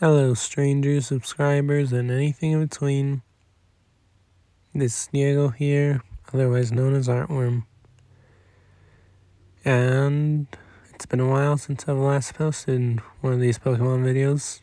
Hello strangers, subscribers, and anything in between. This is Diego here, otherwise known as Artworm. And it's been a while since I've last posted one of these Pokemon videos.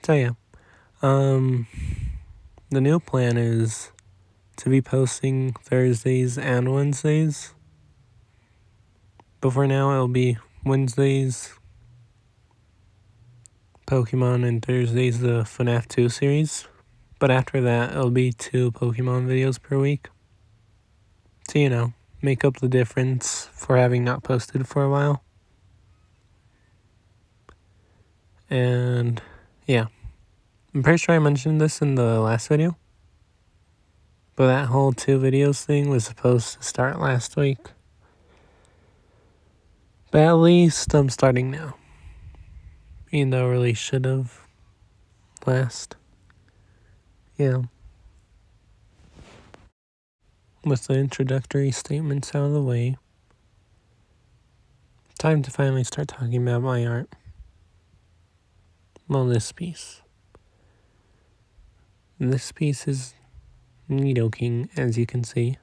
So yeah, the new plan is to be posting Thursdays and Wednesdays. But for now it'll be Wednesdays Pokemon and Thursdays the FNAF 2 series. But after that it'll be 2 Pokemon videos per week. So, make up the difference for having not posted for a while. And yeah, I'm pretty sure I mentioned this in the last video, but that whole 2 videos thing was supposed to start last week. But at least I'm starting now, even though I really should have last. Yeah. With the introductory statements out of the way, time to finally start talking about my art. Well, this piece. This piece is Nidoking, as you can see.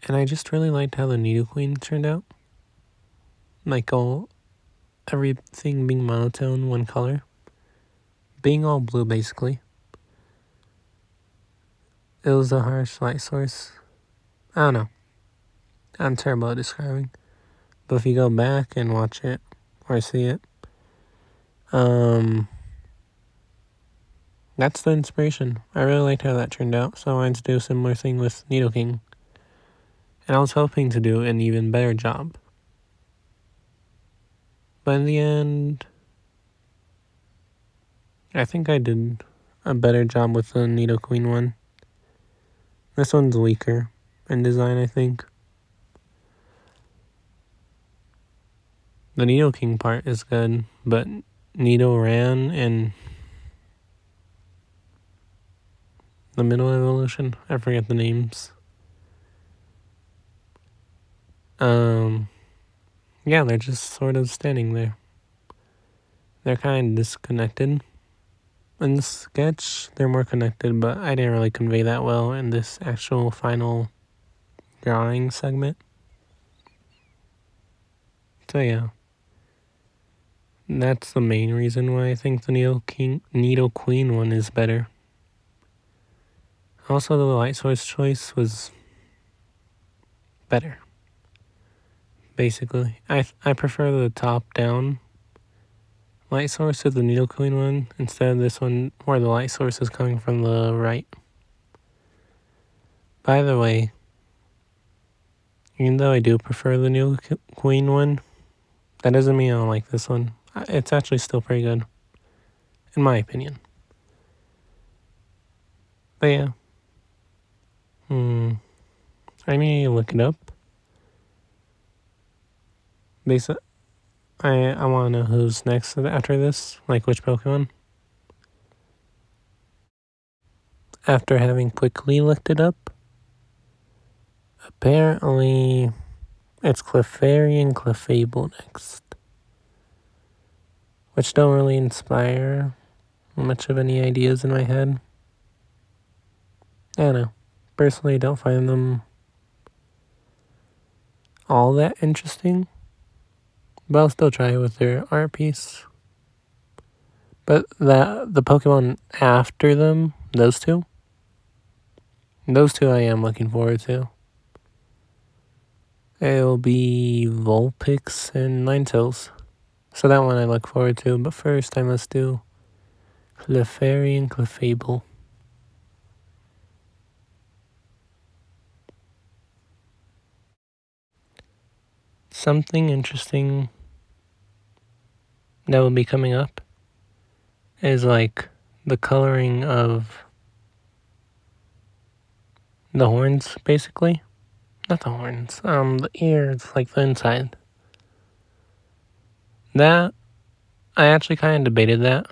And I just really liked how the Nidoking turned out. Like everything being monotone, one color. Being all blue, basically. It was a harsh light source. I don't know. I'm terrible at describing. But if you go back and watch it, or see it, that's the inspiration. I really liked how that turned out, so I wanted to do a similar thing with Nidoking. And I was hoping to do an even better job. But in the end, I think I did a better job with the Nidoking one. This one's weaker in design, I think. The Nidoking part is good, but Nidoran and the middle evolution, I forget the names. Yeah, they're just sort of standing there. They're kind of disconnected. In the sketch, they're more connected, but I didn't really convey that well in this actual final drawing segment. So yeah, that's the main reason why I think the Nidoqueen one is better. Also, the light source choice was better. Basically, I prefer the top-down light source to the Nidoqueen one instead of this one where the light source is coming from the right. By the way, even though I do prefer the Nidoqueen one, that doesn't mean I don't like this one. It's actually still pretty good, in my opinion. But yeah. I need to look it up. Basically, I want to know who's next after this, like which Pokemon. After having quickly looked it up, apparently it's Clefairy and Clefable next. Which don't really inspire much of any ideas in my head. I don't know. Personally, I don't find them all that interesting. But I'll still try with their art piece. But the Pokemon after them, those two I am looking forward to. It'll be Vulpix and Ninetales. So that one I look forward to. But first I must do Clefairy and Clefable. Something interesting that will be coming up is like the coloring of the horns, basically. Not the horns, the ears, like the inside. That, I actually kind of debated that.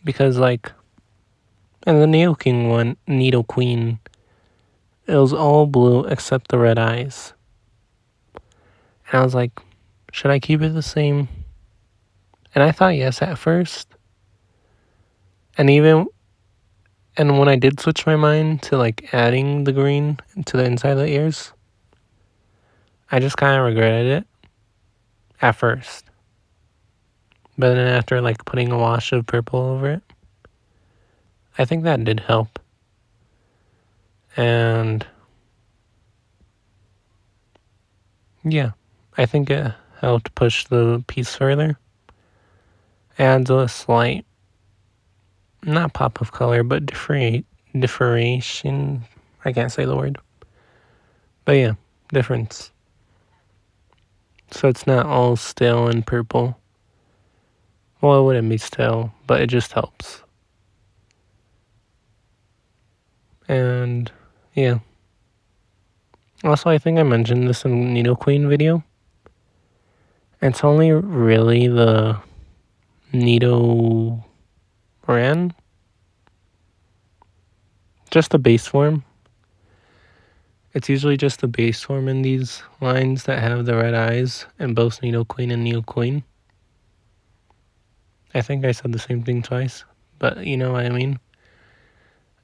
Because like, in the Nidoqueen, it was all blue except the red eyes. And I was like, should I keep it the same? And I thought yes at first. And when I did switch my mind to like adding the green to the inside of the ears, I just kind of regretted it at first. But then after like putting a wash of purple over it, I think that did help. And yeah, I think it helped push the piece further. Adds a slight, not pop of color, but differentiation. I can't say the word. But yeah, difference. So it's not all stale and purple. Well, it wouldn't be stale, but it just helps. And yeah. Also, I think I mentioned this in Nidoqueen video. It's only really the Nidoran, just the base form. It's usually just the base form in these lines that have the red eyes in both Nidoqueen and Nidoqueen. I think I said the same thing twice, but you know what I mean.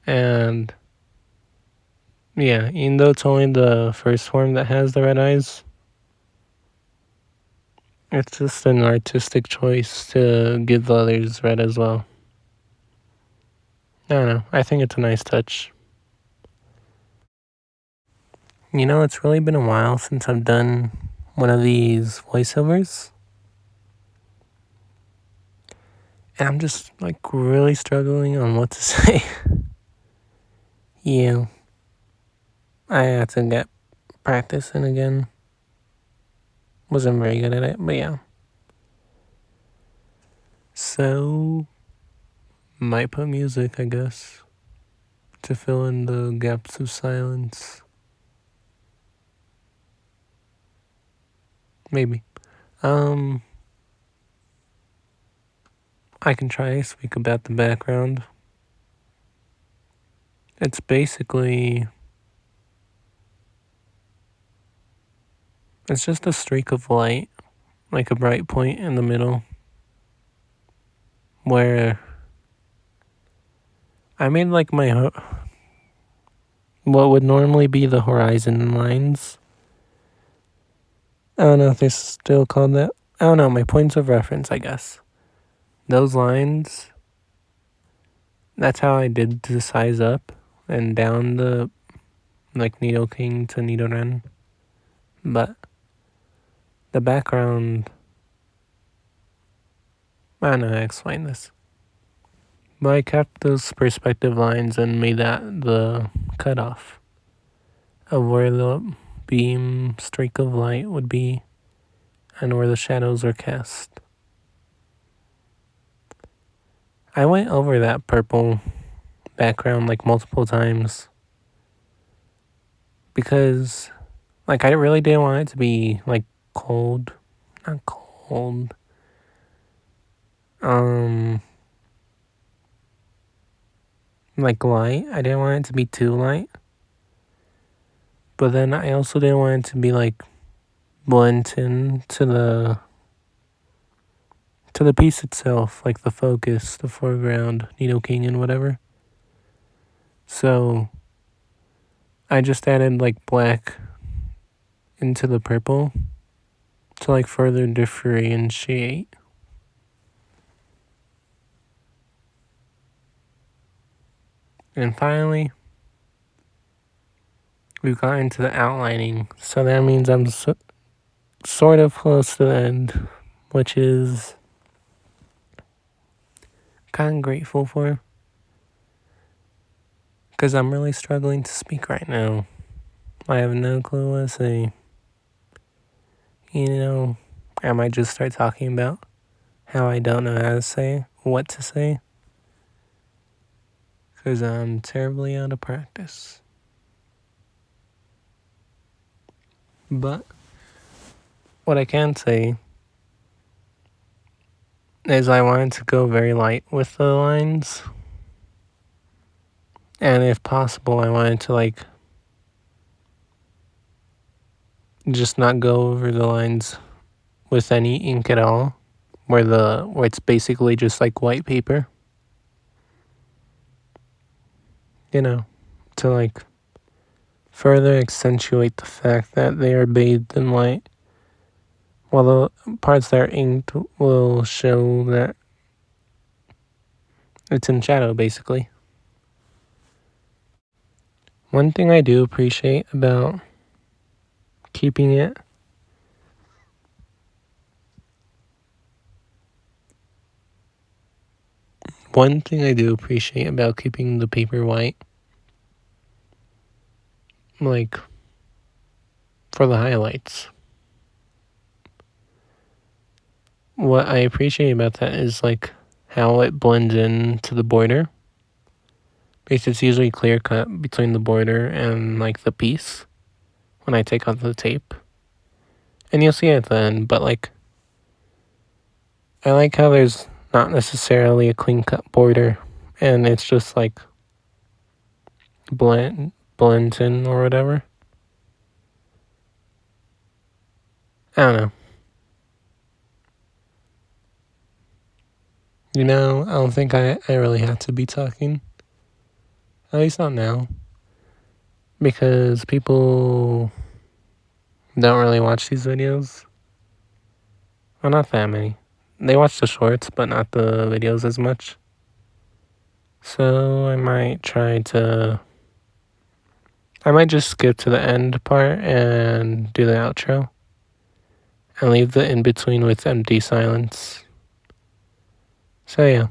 And yeah, even though it's only the first form that has the red eyes, it's just an artistic choice to give the others red as well. I don't know. I think it's a nice touch. You know, it's really been a while since I've done one of these voiceovers. And I'm just like really struggling on what to say. Yeah. I had to get practice in again. Wasn't very good at it, but yeah. So, might put music, I guess, to fill in the gaps of silence. Maybe. I can try to speak about the background. It's basically, it's just a streak of light, like a bright point in the middle, where I made like what would normally be the horizon lines. I don't know if they're still called that. I don't know, my points of reference, I guess. Those lines, that's how I did the size up and down the, like, Nidoking to Nidoran. But the background, I don't know how to explain this. But I kept those perspective lines and made that the cutoff of where the beam streak of light would be and where the shadows are cast. I went over that purple background like multiple times because like I really didn't want it to be like cold. Not cold. Like light. I didn't want it to be too light. But then I also didn't want it to be like blend in to the piece itself, like the focus, the foreground, Nidoking and whatever. So I just added like black into the purple to like further differentiate. And finally, we've got into the outlining. So that means I'm sort of close to the end, which is kind of grateful for. Because I'm really struggling to speak right now. I have no clue what to say. You know, I might just start talking about how I don't know how to say, what to say. Because I'm terribly out of practice. But what I can say is I wanted to go very light with the lines. And if possible, I wanted to like just not go over the lines with any ink at all, where it's basically just like white paper. You know, to like further accentuate the fact that they are bathed in light, while the parts that are inked will show that it's in shadow, basically. One thing I do appreciate about keeping it the paper white, like for the highlights, what I appreciate about that is like how it blends into the border. Because it's usually clear cut between the border and like the piece when I take off the tape. And you'll see it then, but like I like how there's not necessarily a clean cut border and it's just like blends in or whatever. I don't know. You know, I don't think I really have to be talking. At least not now. Because people don't really watch these videos. Well, not that many. They watch the shorts, but not the videos as much. So I might just skip to the end part and do the outro. And leave the in-between with empty silence. So yeah.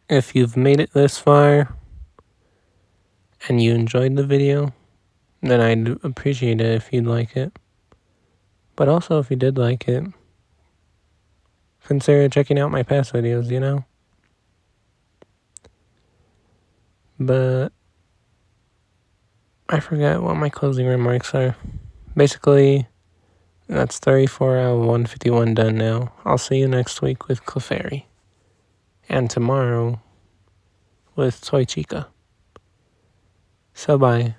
If you've made it this far and you enjoyed the video, then I'd appreciate it if you'd like it. But also, if you did like it, consider checking out my past videos, you know? But I forgot what my closing remarks are. Basically, that's 34 out of 151 done now. I'll see you next week with Clefairy. And tomorrow with Toy Chica. So bye.